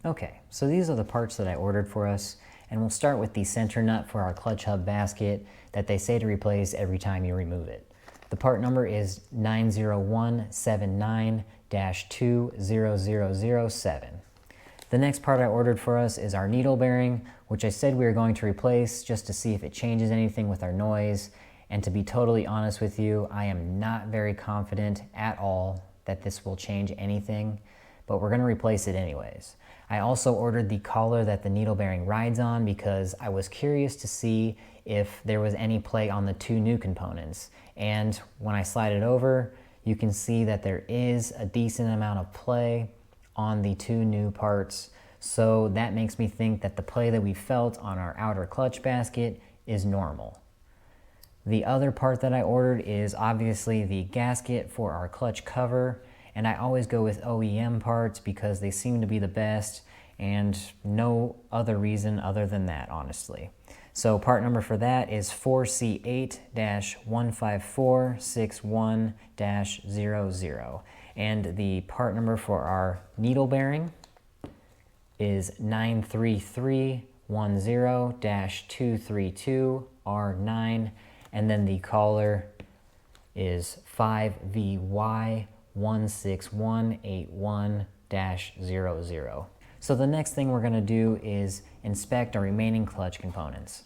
Okay, so these are the parts that I ordered for us, and we'll start with the center nut for our clutch hub basket that they say to replace every time you remove it. The part number is 90179-20007. The next part I ordered for us is our needle bearing, which I said we were going to replace just to see if it changes anything with our noise. And to be totally honest with you, I am not very confident at all that this will change anything, but we're going to replace it anyways. I also ordered the collar that the needle bearing rides on because I was curious to see if there was any play on the two new components. And when I slide it over, you can see that there is a decent amount of play on the two new parts. So that makes me think that the play that we felt on our outer clutch basket is normal. The other part that I ordered is obviously the gasket for our clutch cover, and I always go with OEM parts because they seem to be the best, and no other reason other than that, honestly. So part number for that is 4C8-15461-00, and the part number for our needle bearing is 93310-232R9, and then the collar is 5VY16181-00. So the next thing we're going to do is inspect our remaining clutch components.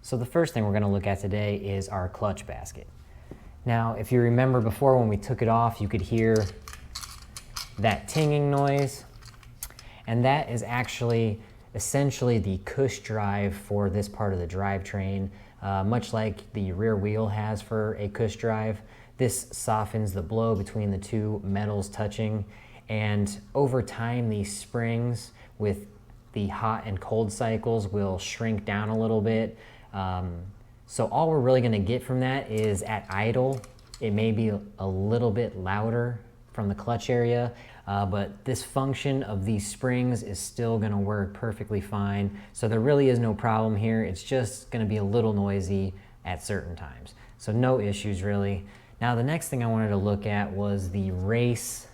So the first thing we're going to look at today is our clutch basket. Now, if you remember before when we took it off, you could hear that tinging noise, and that is actually essentially the cush drive for this part of the drivetrain. Much like the rear wheel has for a cush drive, this softens the blow between the two metals touching, and over time these springs with the hot and cold cycles will shrink down a little bit. So all we're really going to get from that is at idle, it may be a little bit louder from the clutch area, but this function of these springs is still going to work perfectly fine. So there really is no problem here. It's just going to be a little noisy at certain times. So no issues really. Now the next thing I wanted to look at was the race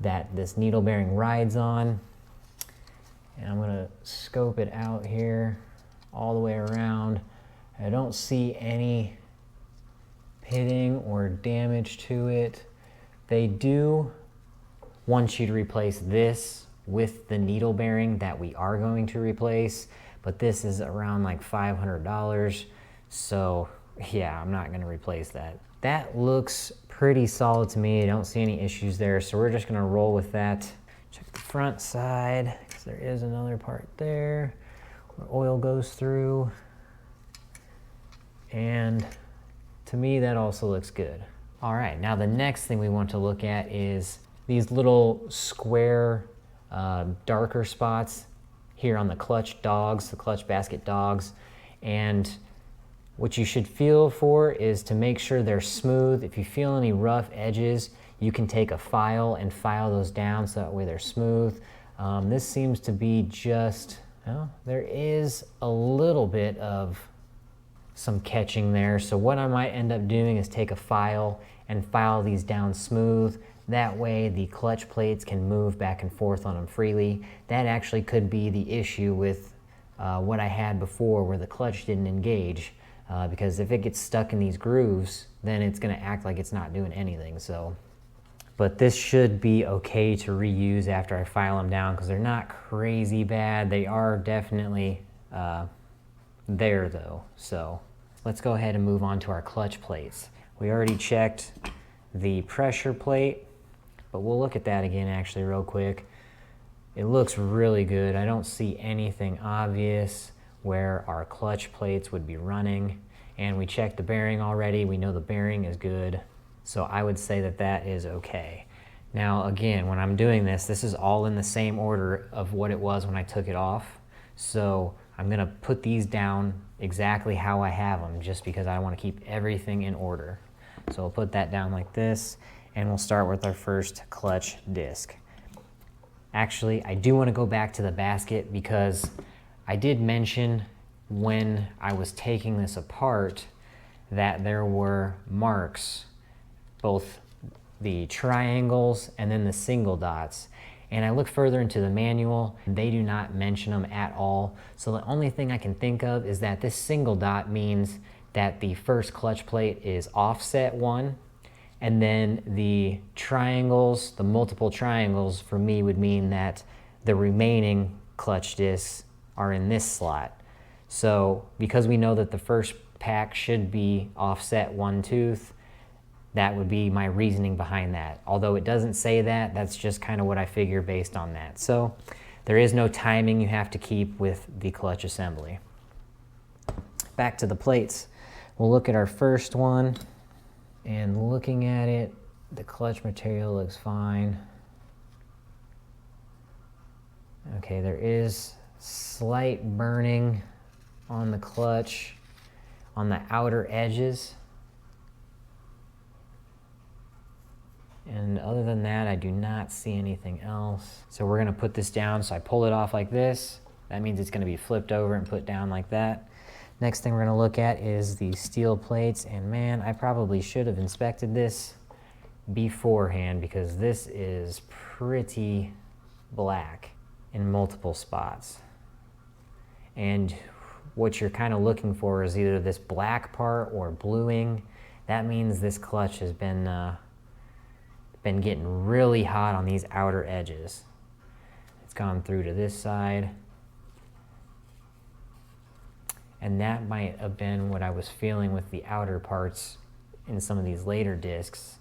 that this needle bearing rides on. And I'm going to scope it out here all the way around. I don't see any pitting or damage to it. They do want you to replace this with the needle bearing that we are going to replace, but this is around like $500. So yeah, I'm not going to replace that. That looks pretty solid to me. I don't see any issues there. So we're just going to roll with that. Check the front side because there is another part there where oil goes through. And to me, that also looks good. All right, now the next thing we want to look at is these little square, darker spots here on the clutch dogs, the clutch basket dogs. And what you should feel for is to make sure they're smooth. If you feel any rough edges, you can take a file and file those down so that way they're smooth. This seems to be just, well, there is a little bit of some catching there. So what I might end up doing is take a file and file these down smooth. That way the clutch plates can move back and forth on them freely. That actually could be the issue with what I had before where the clutch didn't engage. Because if it gets stuck in these grooves, then it's going to act like it's not doing anything. So, but this should be okay to reuse after I file them down because they're not crazy bad. They are definitely there though. So let's go ahead and move on to our clutch plates. We already checked the pressure plate, but we'll look at that again actually real quick. It looks really good. I don't see anything obvious where our clutch plates would be running, and we checked the bearing already. We know the bearing is good, so I would say that that is okay. Now again, when I'm doing this, this is all in the same order of what it was when I took it off, so I'm gonna put these down exactly how I have them just because I want to keep everything in order. So we'll put that down like this, and we'll start with our first clutch disc. Actually, I do want to go back to the basket because I did mention when I was taking this apart that there were marks, both the triangles and then the single dots. And I look further into the manual, they do not mention them at all. So the only thing I can think of is that this single dot means that the first clutch plate is offset 1, and then the triangles, the multiple triangles for me would mean that the remaining clutch discs are in this slot. So because we know that the first pack should be offset 1 tooth, that would be my reasoning behind that. Although it doesn't say that, that's just kind of what I figure based on that. So there is no timing you have to keep with the clutch assembly. Back to the plates. We'll look at our first one, and looking at it, the clutch material looks fine. Okay, there is slight burning on the clutch on the outer edges. And other than that, I do not see anything else. So we're gonna put this down. So I pull it off like this. That means it's gonna be flipped over and put down like that. Next thing we're gonna look at is the steel plates. And man, I probably should have inspected this beforehand because this is pretty black in multiple spots. And what you're kind of looking for is either this black part or bluing. That means this clutch has been getting really hot on these outer edges. It's gone through to this side. And that might have been what I was feeling with the outer parts in some of these later discs,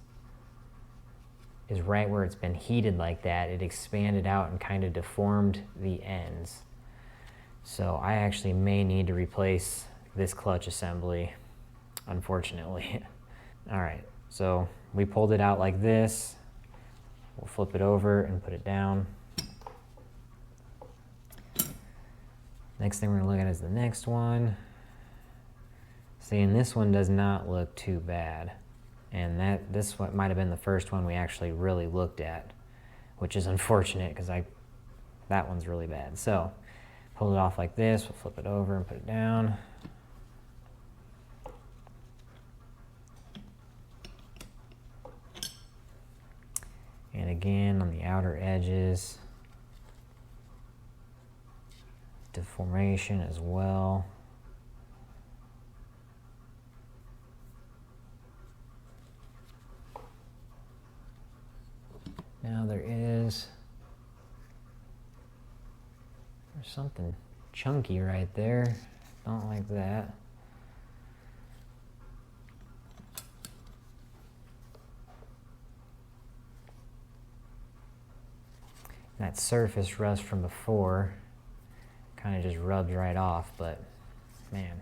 is right where it's been heated like that, it expanded out and kind of deformed the ends. So I actually may need to replace this clutch assembly, unfortunately. All right, so we pulled it out like this. We'll flip it over and put it down. Next thing we're gonna look at is the next one. See, and this one does not look too bad. And this one might have been the first one we actually really looked at, which is unfortunate because that one's really bad. So pull it off like this, we'll flip it over and put it down. And again, on the outer edges, deformation as well. Now there's something chunky right there. Don't like that. That surface rust from before kind of just rubs right off, but man.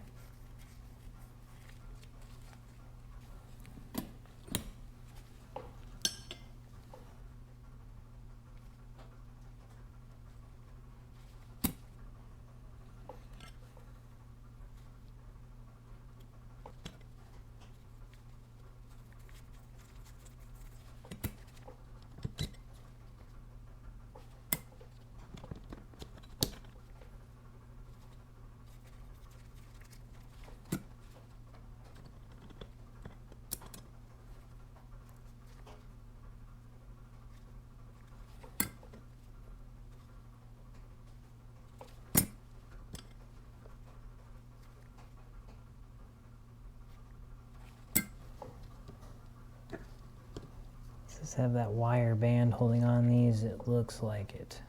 Does this have that wire band holding on these? It looks like it.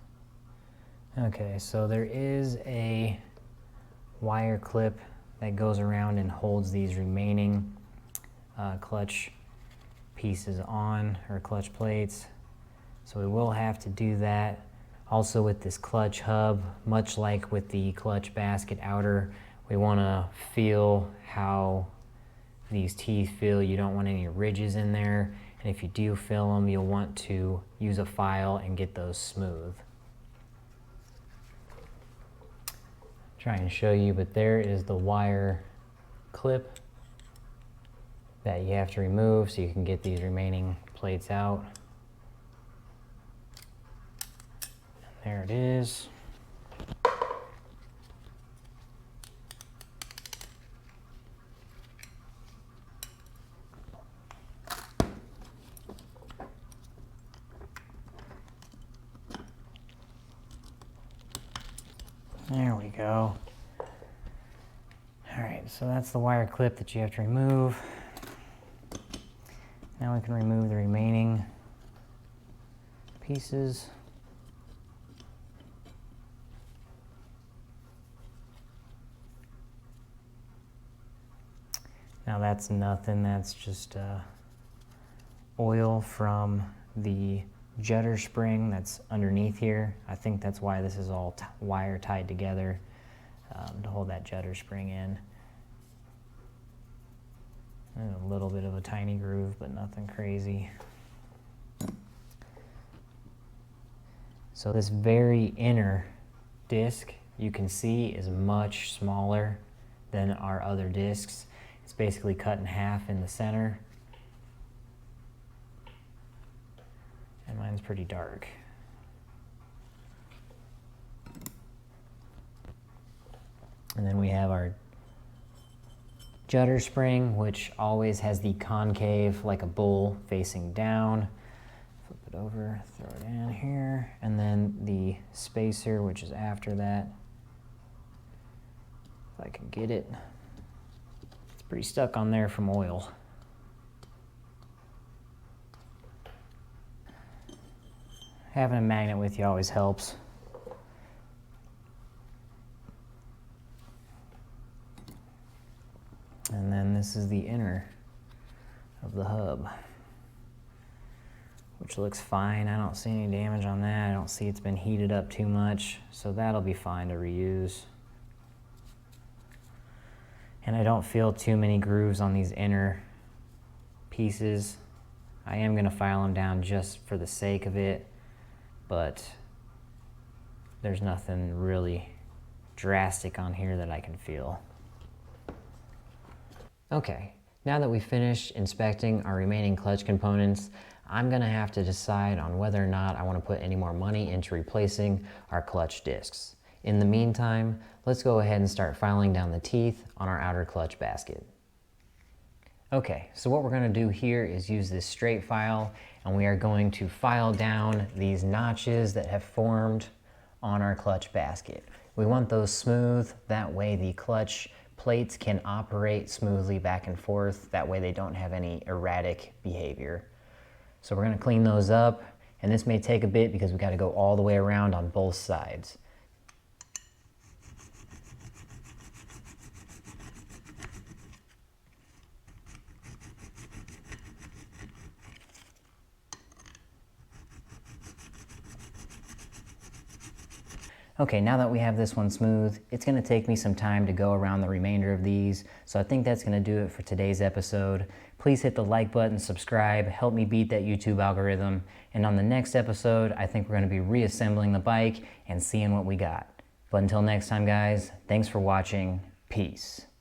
Okay, so there is a wire clip that goes around and holds these remaining clutch pieces on, or clutch plates. So we will have to do that. Also with this clutch hub, much like with the clutch basket outer, we want to feel how these teeth feel. You don't want any ridges in there. And if you do feel them, you'll want to use a file and get those smooth. Try and show you, but there is the wire clip that you have to remove so you can get these remaining plates out. And there it is. There we go. All right, so that's the wire clip that you have to remove. Now we can remove the remaining pieces. Now that's nothing, that's just oil from the jetter spring that's underneath here. I think that's why this is all wire tied together to hold that jetter spring in. And a little bit of a tiny groove, but nothing crazy. So this very inner disc, you can see, is much smaller than our other discs. It's basically cut in half in the center. And mine's pretty dark. And then we have our jetter spring, which always has the concave like a bull facing down. Flip it over, throw it in here. And then the spacer, which is after that. If I can get it. It's pretty stuck on there from oil. Having a magnet with you always helps. And then this is the inner of the hub, which looks fine. I don't see any damage on that. I don't see it's been heated up too much, so that'll be fine to reuse. And I don't feel too many grooves on these inner pieces. I am gonna file them down just for the sake of it, but there's nothing really drastic on here that I can feel. Okay, now that we've finished inspecting our remaining clutch components, I'm gonna have to decide on whether or not I wanna put any more money into replacing our clutch discs. In the meantime, let's go ahead and start filing down the teeth on our outer clutch basket. Okay, so what we're gonna do here is use this straight file, and we are going to file down these notches that have formed on our clutch basket. We want those smooth, that way the clutch plates can operate smoothly back and forth, that way they don't have any erratic behavior. So we're gonna clean those up, and this may take a bit because we gotta go all the way around on both sides. Okay, now that we have this one smooth, it's gonna take me some time to go around the remainder of these, so I think that's gonna do it for today's episode. Please hit the like button, subscribe, help me beat that YouTube algorithm, and on the next episode, I think we're gonna be reassembling the bike and seeing what we got. But until next time, guys, thanks for watching, peace.